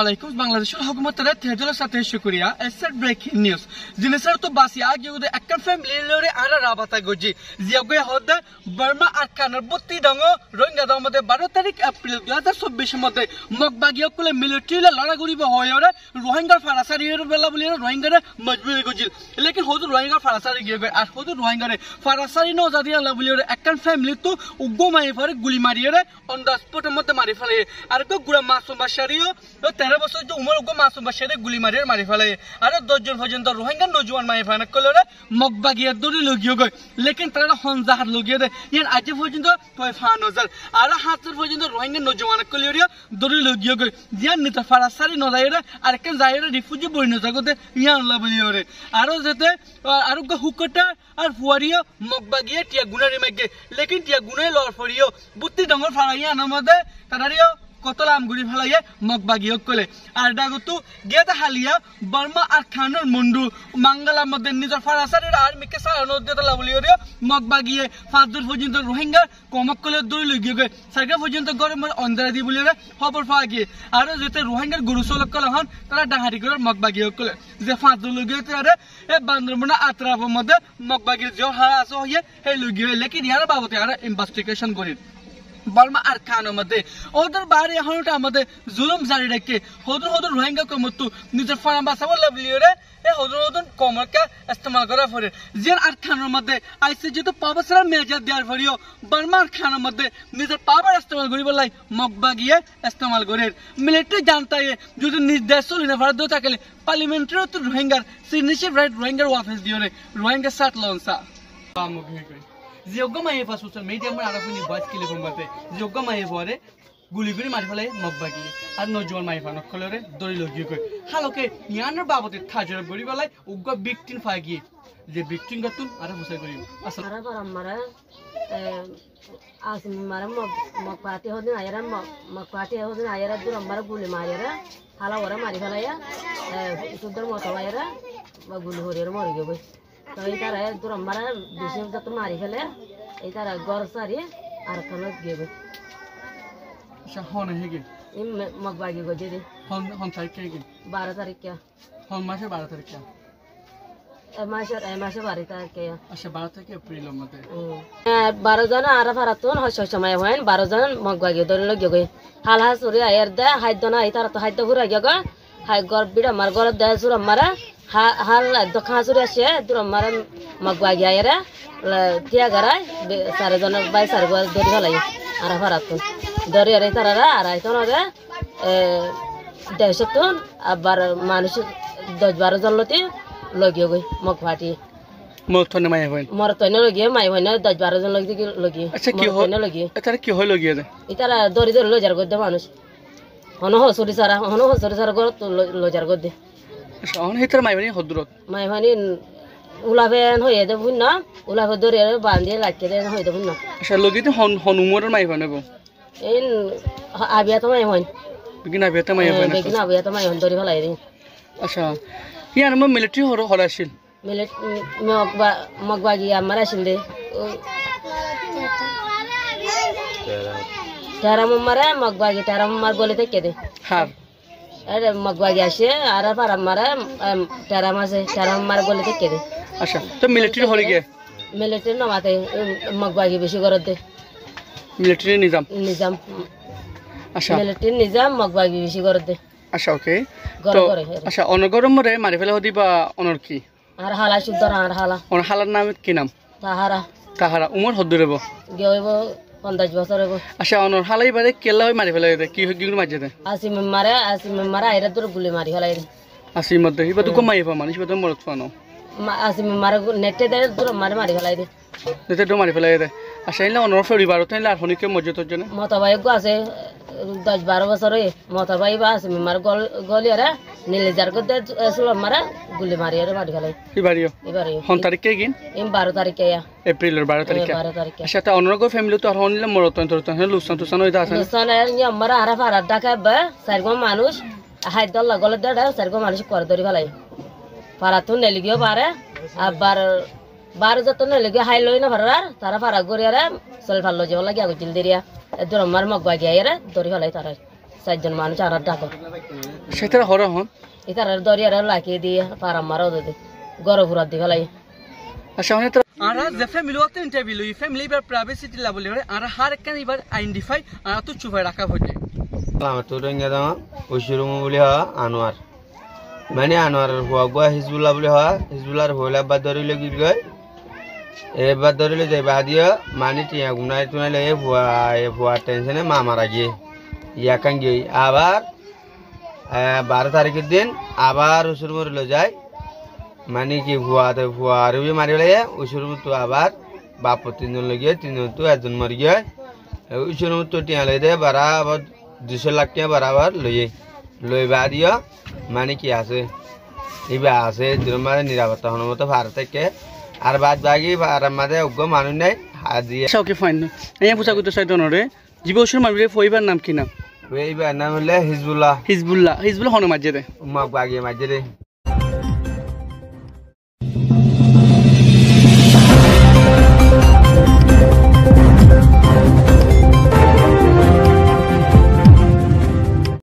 আলাইকুম বাংলাদেশের হুকুমতের তেজলের সাথে শুকরিয়া এসেট ব্রেকিং নিউজ জিনিসের তো বাসি আগে ওদের একটা ফ্যামিলি লরে আরা রাবাতা গজি জিয়াগয় হদে বার্মা আরকানের 32 দঙ্গ রোহিঙ্গা মধ্যে 12 তারিখ এপ্রিল 2024 মধ্যে মগবাগিয়া কুলে মিলিটারি লড়া গরিব হয় ওরে রোহিঙ্গার ফারাসারির বেলা বলি রোহিঙ্গার মজবুরি গজিল লেকিন হদু রোহিঙ্গার ফারাসারি গিয়ে গয় আর হদু রোহিঙ্গার ফারাসারি ন জাদি আল্লাহ বলি ওরে একটা ফ্যামিলি তো উগ্গো মাই ফারে গুলি মারিয়ে অন দা স্পটের মধ্যে মারি ফেলে আর তো গুড়া মাসুম বাশারিও 13 বছর যে উমর উগ্গো মাসুম বাশারি গুলি মারি ফেলে আর 10 জন পর্যন্ত রোহিঙ্গা নজওয়ান মাই ফানা কলরে মগবাগিয়া দড়ি লগিয়ে গয় লেকিন তারা হনজাহার লগিয়ে দে ইয়ার আজ পর্যন্ত 5000 আর 7000 পর্যন্ত রোহিঙ্গা নজওয়ান কলিয়া দড়ি লগিয়ে গয় জিয়ান নিতে ফারাসারি নদাইরে আর কেন যাইরে রিফিউজি বইন জগতে ইয়ান লা বলিওরে আর যেতে আর হুকটা আর ফুয়ারিয়া মগবাগিয়া টিয়া গুনারি মাগে লেকিন টিয়া গুনাই লর ফরিও বুত্তি ডঙ্গর ফারাইয়া নামদে তারারিও কতলাম গুড়ি ফেলাইয়ে মগবাগিয়ক কলে আর ডাগতু গেদা হালিয়া বার্মা আর খানের মুন্ডু মাঙ্গালার মধ্যে নিজের ফারাসারের আর্মিকে সারানো দেতলা বলিও মগবাগিয়ে 5 দূর পর্যন্ত রোহিঙ্গা কমক কলে দড়ি লগিয়ে গয় সাইকা পর্যন্ত গরমের অন্ধারা দি বলিও খবর পাওয়া গিয়ে আর যেতে রোহিঙ্গার গরু চলক কলে হন তারা ডাহারি করে মগবাগিয়ক কলে যে 5 দূর লগিয়ে তারে এ বান্দরমনা আত্রাফের মধ্যে মগবাগির যে হারা আছে হইয়ে সেই লগিয়ে লেকিন ইয়ার বাবদে আর ইনভেস্টিগেশন করি বার্মা আর খানের মধ্যে ওদের বাইরে এখন আমাদের জুলুম জারি রেখে হদুর রোহিঙ্গা কমতু নিজের ফার্ম বাঁচাবো লাভলিওরে এ হদুর কমরকে ইস্তেমাল করা ফলে যেন আর খানের মধ্যে আইসি যেহেতু পাবাসরা মেজার দেওয়ার ফলেও বার্মা আর খানের মধ্যে নিজের পাবার ইস্তেমাল করি বলাই মগবাগিয়ে ইস্তেমাল করে মিলিটারি জানতাই যদি নিজ দেশ চলি না ভারত দিয়েও থাকলে পার্লিমেন্টারি তো রোহিঙ্গার সিগনেচার রাইট রোহিঙ্গার ওয়াফেস দিয়ে রোহিঙ্গা সাত লঞ্চা যোগ্য মাইয়ে পা সোশ্যাল মিডিয়া আমার আরো কোনো ভয়েস ক্লিপ বাতে যোগ্য মাইয়ে পরে গুলি গুলি মারি ফেলে মগবাগি আর নজওয়ান মাই ফান কলরে দড়ি লগিয়ে কই হালকে ইয়ানের বাবতে থাজর গরি বলাই উগ্র বিকটিন ফাগি যে বিকটিন গতুন আর হুসাই করি আসলে আরা পারাম মারা আসি মারা মগপাতি হদিন আয়রা মগপাতি হদিন আয়রা দূর আমরা গুলি মারিরা হালা ওরা মারি ফেলাইয়া সুন্দর মতো আয়রা গুলি হরিয়ার মরে গেবে তো এই তারা দূর আমরা বেশি যত মারি ফেলে এই তারা গর সারি আর খানো গেবে আচ্ছা হন হেগে ইম মগবাগি গজে রে হন তারিখ কে 12 তারিখ কে হন মাসে 12 তারিখ কে মাসে 12 তারিখ কে আচ্ছা 12 তারিখ এপ্রিল মধ্যে 12 জন আর ফারাতুন হস সময় হয় 12 জন মগবাগি ধরে লগে গই হাল হাসুরি আয়ের দে হাইদ না এই তারা তো হাইদ ঘুরা গেগা হাই গর বিড়া মার গর দে সুর মারা হাল দখা সুরি আসে দূর মারা মগবাগি আয়েরা তিয়া গারায় 4 জন 22 গর ধরে ফেলাই আর ফারাতুন ধরে আর তারা আর আইতো না রে দেশতুন আবার মানুষ 10-12 জন লতি লগিয়ে গই মগবাটি মরতনে মাই হয় মরতনে লগিয়ে মাই হয় না 10-12 জন লগিয়ে আচ্ছা কি হয় লগিয়ে এটা কি হয় লগিয়ে ইতারা দরি দরি লজার গদে মানুষ হনো হসুরি সারা গর লজার গদে আচ্ছা হন হেতর মাইবানি হদরত মাইবানি উলাবেন হয়ে দে বুন না উলাবে দরি বান্ধে লাটকে দে হয়ে দে বুন না আচ্ছা লগিতে হনুমরের মাইবানে গো এই আবিয়া তো মাই হন বিগিন আবিয়া তো মাই হয় না বিগিন আবিয়া তো মাই হন দরি ফলাই রে আচ্ছা ইয়ার মো মিলিটারি হর আসিল মগবাগি আমার আসিল দে টারাম মারা মগবাগি টারাম মার বলে থেকে দে হার আরে মগবাগি আসে আর পারাম মারা টারাম আছে টারাম মার বলে থেকে দে আচ্ছা তো মিলিটারি হলে গিয়ে মিলিটারি নমাতে মগবাগি বেশি করে দে মিলিটারি নিজাম আচ্ছা মিলিটারি নিজাম মগবাগি বেশি করে দে আচ্ছা ওকে তো আচ্ছা অনগরম মরে মারি ফেলে হদিবা অনর কি আর হালা সুদর আর হালা অন হালার নাম কি নাম তাহারা উমর হদ্দুরেব গেব 50 বছর হইব আচ্ছা অনর হালাই বারে কেলা হই মারি ফেলে কি কি মাঝে দে আসি মারা আইরা তোর গুলি মারি ফেলাই আসি মধ্যে হিবা তো কমাই পা মানুষ বা তো মরত ফানো আসি মারা নেটে দে তোর মারি ফেলাই দে নেটে তো মারি ফেলাই দে আচ্ছা ইলা অনর পরিবার তাইলে আর হনিকে মজত জনে মতবাই গো আছে 10-12 বছর মতবাই বা আছে মার গলিয়ারা নীলেজার গদে আসল মারা গুলি মারি আর মারি ফেলাই ইবারিও হন তারিখ কে গিন 12 তারিখে এপ্রিলের 12 তারিখে আচ্ছা তা অনর গো ফ্যামিলি তো আর হনিলে মরত তো হে লুসান তো সানো এটা আছে লুসান আর নি আমরা আর ফারা ঢাকা বা সারগো মানুষ হাইদল লাগলে দড়া সারগো মানুষ কর ধরি ফেলাই ফারা তো নেলিগিও পারে আবার 12 যত নেলিগিও হাই লই না ফারার তারা ফারা গরিয়ারে চল ভালো যে লাগি আগিল দেরিয়া দূর আমার মগবাগি আইরা ধরি ফেলাই তারা চারজন মানুষ আর ডাকো সেটা হরা হন ইতার দরিয়ার লাগিয়ে দিয়ে পারাম মারাও দে গরো ফুরাত দি ফেলাই আচ্ছা মানে তো আরা যে ফ্যামিলি ওতে ইন্টারভিউ লই ফ্যামিলি বা প্রাইভেসিটি লাভ লই আরা হার একখান এবার আইডেন্টিফাই আর তো চুপাই রাখা হইছে আমার তো রোহিঙ্গা দামা ওইসুরুম বলি হওয়া আনোয়ার মানে আনোয়ারের হওয়া গোয়া হিজবুল্লাহ বলি হওয়া হিজবুল্লাহর হইলে বাদ ধরিলে কি গয় এবার ধরিলে যাই বাদিও মানে টিয়া গুনাই টুনাইলে এ ভুয়া টেনশনে মা মারা গিয়ে ইয়াকান গিয়ে আবার 12 তারিখের দিন আবার ওসুর মরিল যায় মানে কি ভুয়া আরবি মারি লাগে ওসুর তো আবার বাপ 3 জন লাগিয়ে 3 জন তো একজন মরি গিয়ে ওসুর তো টিয়া লই দে বারা আবার 200 লাখ টাকা বরাবর লই বাদিও মানে কি আছে এইবা আছে মানে নিরাপত্তা হনুমত ভারত থেকে আর বাদ বাকি আর আমাদের অজ্ঞ মানুষ নাই হাজিয়ে ওকে ফাইন এই পুছা কত সাইদনরে জীবসুর মারবিলে ফইবার নাম কি নাম এইবার নাম হলে হিজবুল্লাহ হিজবুল্লাহ হনো মাঝে দে উম্মা বাগিয়ে মাঝে